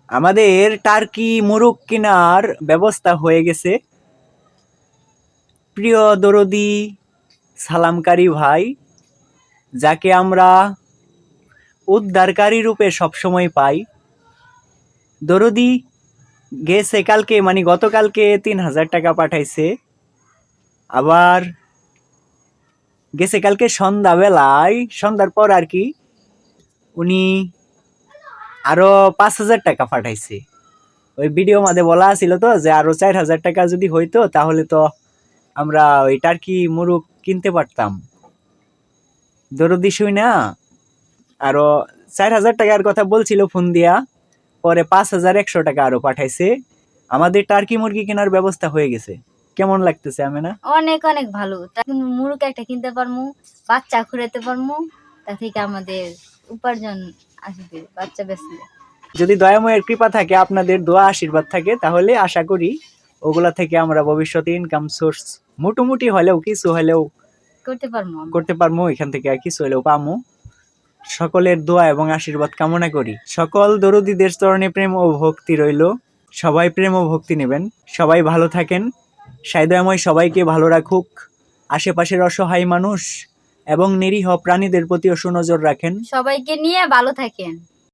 আমাদের টার্কি মুরগ কেনার ব্যবস্থা হয়ে গেছে। প্রিয় দরদি সালামকারী ভাই, যাকে আমরা উদ্ধারকারী রূপে সবসময় পাই, দরদি গেছে কালকে, মানে গতকালকে 3,000 টাকা পাঠাইছে। আবার গেছে কালকে সন্ধ্যার পর আর কি, উনি আরো 5,000 টাকা পাঠাইছে। ওই ভিডিও মাঝে বলা ছিল তো যে আরো 4,000 টাকা যদি হইতো তাহলে তো আমরা ওই টার্কি মুরগ কিনতে পারতাম। দরদি শুই না আরো 4,000 টাকার কথা বলছিল ফোন দিয়া, পরে 5,100 টাকা আরো পাঠাইছে। আমাদের টার্কি মুরগি কেনার ব্যবস্থা হয়ে গেছে। কেমন লাগতেছে আমেনা? অনেক অনেক ভালো। মুরগ একটা কিনতে পারমু, বাচ্চা খুঁড়াতে পারমু, তা থেকে আমাদের উপার্জন আসবে বাচ্চা বেচলে। যদি দয়াময়ের কৃপা থাকে, আপনাদের দোয়া আশীর্বাদ থাকে, তাহলে আশা করি ওগুলা থেকে আমরা ভবিষ্যতে ইনকাম সোর্স মোটামুটি হলেও কিছু হলেও করতে পারবো। এখান থেকে আর কিছু হলেও পামু। সকলের দোয়া এবং আশীর্বাদ কামনা করি। সকল দরদীদের চরণে প্রেম ও ভক্তি রইল। সবাই প্রেম ও ভক্তি নেবেন। সবাই ভালো থাকেন। সাইদয়াময় সবাইকে ভালো রাখুক। আশেপাশের অসহায় মানুষ এবং নিরীহ প্রাণীদের প্রতিও সুনজর রাখেন। সবাইকে নিয়ে ভালো থাকেন।